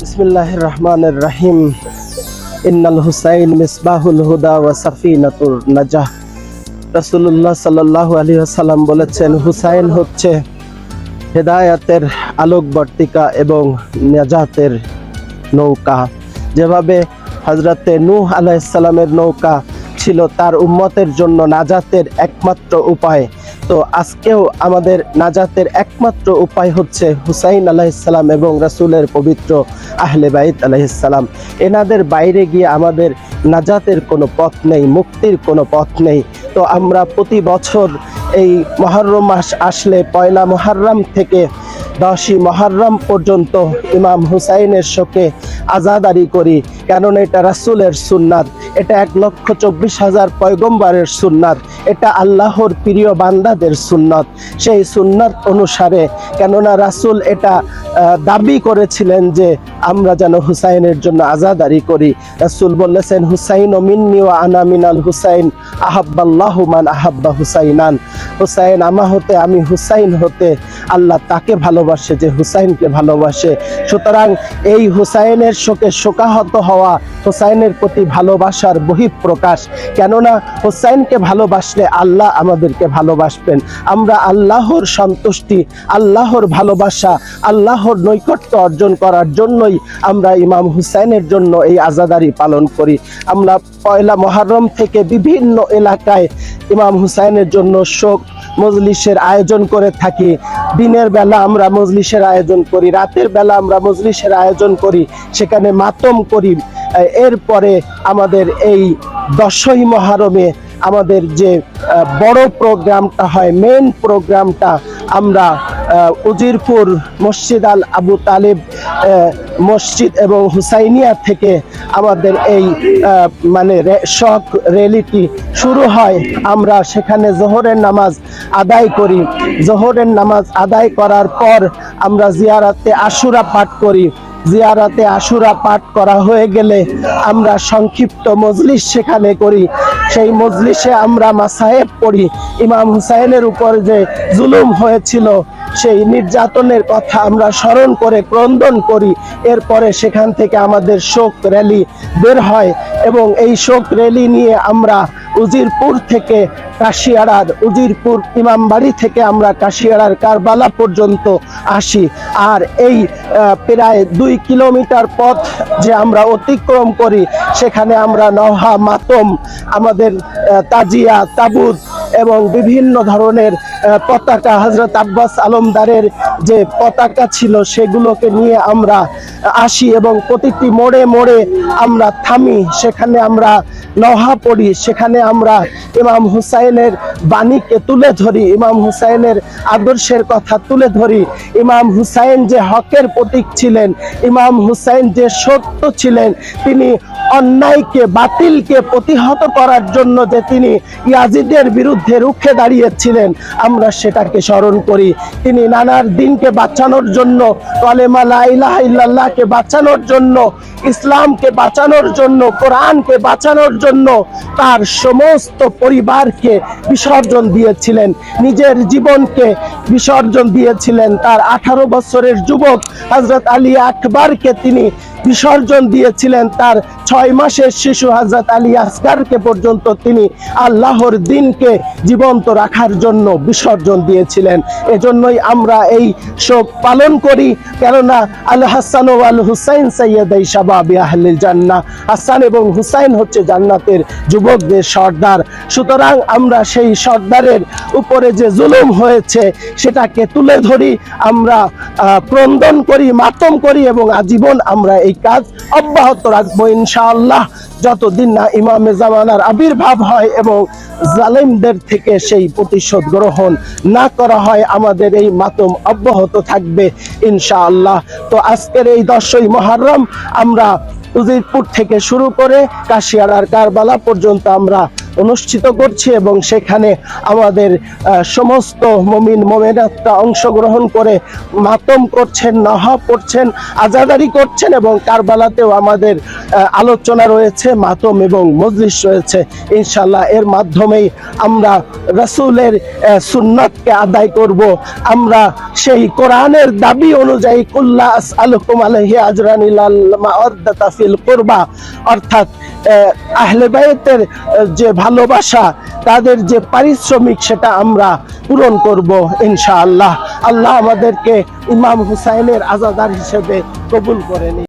বিসমিল্লাহির রহমানির রহিম। ইন্নাল হুসাইন মিসবাহুল হুদা ওয়া সাফিনাতুর নাজাহ। রাসূলুল্লাহ সাল্লাল্লাহু আলাইহি ওয়াসাল্লাম বলেছেন, হুসাইন হচ্ছে হেদায়েতের আলোকবর্তিকা এবং নাজাতের নৌকা। যেভাবে হযরতে নূহ আলাইহিস সালামের নৌকা ছিল তার উম্মতের জন্য নাজাতের একমাত্র উপায়, তো আজকেও আমাদের নাজাতের একমাত্র উপায় হচ্ছে হুসাইন আলাইহিস সালাম এবং রাসূলের পবিত্র আহলে বাইত আলাইহিস সালাম। এনাদের বাইরে গিয়ে আমাদের নাজাতের কোনো পথ নেই, মুক্তির কোনো পথ নেই। তো আমরা প্রতি বছর এই মুহররম মাস আসলে পয়লা মুহররম থেকে 10ই মুহররম পর্যন্ত ইমাম হুসাইনের শোকে আজাদারি করি, কেননা এটা রাসূলের সুন্নাত, এটা 1,24,000 পয়গম্বরের সুন্নাত, এটা আল্লাহর প্রিয় বান্দাদের সুন্নাত। সেই সুন্নাত অনুসারে, কেননা রাসূল এটা দাবি করেছিলেন যে আমরা যেন হুসাইনের জন্য আজাদারি করি। রাসূল বলেছেন, হুসাইন ও মিন্নি ওয়া আনা মিনাল হুসাইন, আহাব্বাল্লাহু মান আহাব্বা হুসাইনান। হুসাইন আমা হতে, আমি হুসাইন হতে, আল্লাহ তাকে ভালোবাসে যে হুসাইনকে ভালোবাসে। সুতরাং এই হুসাইনের শোকে শোকাহত হওয়া হুসাইনের প্রতি ভালোবাসার বহিঃপ্রকাশ, কেননা হুসাইনকে ভালোবাসলে আল্লাহ আমাদেরকে ভালোবাসবেন। আমরা আল্লাহর সন্তুষ্টি, আল্লাহর ভালোবাসা, আল্লাহর নৈকট্য অর্জন করার জন্যই আমরা ইমাম হুসাইনের জন্য এই আজাদারি পালন করি। আমরা পয়লা মুহররম থেকে বিভিন্ন এলাকায় ইমাম হুসাইনের জন্য শোক মজলিসের আয়োজন করে থাকি। দিনের বেলা আমরা মজলিসের আয়োজন করি, রাতের বেলা আমরা মজলিসের আয়োজন করি, সেখানে মাতম করি। এরপরে আমাদের এই 10ই মুহররমে আমাদের যে বড় প্রোগ্রামটা হয়, মেইন প্রোগ্রামটা আমরা উজিরপুর মসজিদ আল আবু তালিব মসজিদ এবং হুসাইনিয়া থেকে আমাদের এই শক র্যালিটি শুরু হয়। আমরা সেখানে জোহরের নামাজ আদায় করি। জোহরের নামাজ আদায় করার পর আমরা জিয়ারাতে আশুরা পাঠ করি। জিয়ারাতে আশুরা পাঠ করা হয়ে গেলে আমরা সংক্ষিপ্ত মজলিস সেখানে করি। সেই মজলিসে আমরা মাসায়েব পড়ি। ইমাম হুসাইনের উপর যে জুলুম হয়েছিল সেই নির্যাতনের কথা আমরা স্মরণ করে ক্রন্দন করি। এরপরে সেখান থেকে আমাদের শোক র্যালি বের হয় এবং এই শোক র্যালি নিয়ে আমরা উজিরপুর থেকে কাশিয়াড়ার, উজিরপুর ইমামবাড়ি থেকে আমরা কাশিয়াড়ার কারবালা পর্যন্ত আসি। আর এই প্রায় 2 কিলোমিটার পথ যে আমরা অতিক্রম করি, সেখানে আমরা নওহা, মাতম, আমাদের তাজিয়া, তাবুত এবং বিভিন্ন ধরনের পতাকা, হযরত আব্বাস আলমদারের যে পতাকা ছিল সেগুলোকে নিয়ে আমরা আসি এবং প্রতিটি মোড়ে মোড়ে আমরা থামি। সেখানে আমরা নওহা পড়ি, সেখানে আমরা ইমাম হুসাইনের বাণীকে তুলে ধরি, ইমাম হুসাইনের আদর্শের কথা তুলে ধরি। ইমাম হুসাইন যে হকের প্রতীক ছিলেন, ইমাম হুসাইন যে সত্য ছিলেন, তিনি অন্যায়কে, বাতিলকে প্রতিহত করার জন্য যে তিনি ইয়াজিদের বিরুদ্ধে রুখে দাঁড়িয়েছিলেন, আমরা সেটাকে স্মরণ করি। তিনি নানার দিনকে বাঁচানোর জন্য, কালেমা লা ইলাহা ইল্লাল্লাহকে বাঁচানোর জন্য, ইসলামকে বাঁচানোর জন্য, কোরআনকে বাঁচানোর জন্য তার সমস্ত পরিবারকে বিসর্জন দিয়েছিলেন, নিজের জীবনকে বিসর্জন দিয়েছিলেন। তার 18 বছরের যুবক হযরত আলী আকবরকে তিনি বিসর্জন দিয়েছিলেন। তার 6 মাসের শিশু হযরত আলী আসগরকে পর্যন্ত তিনি আল্লাহর দ্বীনকে জীবন্ত রাখার জন্য বিসর্জন দিয়েছিলেন। এজন্যই আমরা এই শোক পালন করি, কেননা আল হাসান ও আল হুসাইন সাইয়্যিদাই শাবাবি আহলিল জান্নাহ, হাসান এবং হুসাইন হচ্ছে জান্নাতের যুবকদের সর্দার। সুতরাং আমরা সেই সর্দারের উপরে যে জুলুম হয়েছে সেটাকে তুলে ধরি, আমরা ক্রন্দন করি, মাতম করি এবং আজীবন আমরা এই কাজ অব্যাহত রাখবো ইনশাআল্লাহ, যতদিন না ইমামে জামানার আবির্ভাব হয় এবং জালেমদের থেকে সেই প্রতিশোধ গ্রহণ না করা হয়। আমাদের এই মাতম অব্যাহত থাকবে ইনশাআল্লাহ। তো আজকের এই 10ই মুহররম আমরা উজিরপুর থেকে শুরু করে কাশিয়াড়ার কারবালা পর্যন্ত আমরা অনুষ্ঠিত করছি এবং সেখানে আমাদের সমস্ত মুমিন মুমিনাতরা অংশগ্রহণ করে মাতম করছেন, নহা পড়ছেন, আজাদারি করছেন এবং কারবালাতেও আমাদের আলোচনা রয়েছে, মাতম এবং মজলিস রয়েছে। ইনশাআল্লাহ এর মাধ্যমেই আমরা রাসূলের সুন্নাতকে আদায় করব। আমরা সেই কোরআনের দাবি অনুযায়ী কুল্লা আসআলুকুম আলাইহি আজরান ইল্লাল মাওয়াদ্দাতা ফিল কুরবা, অর্থাৎ আহলে বাইতের যে ভালোবাসা, তাদের যে পারিশ্রমিক, সেটা আমরা পূরণ করব ইনশাআল্লাহ। আল্লাহ আমাদেরকে ইমাম হুসাইনের আজাদার হিসেবে কবুল করে নিন।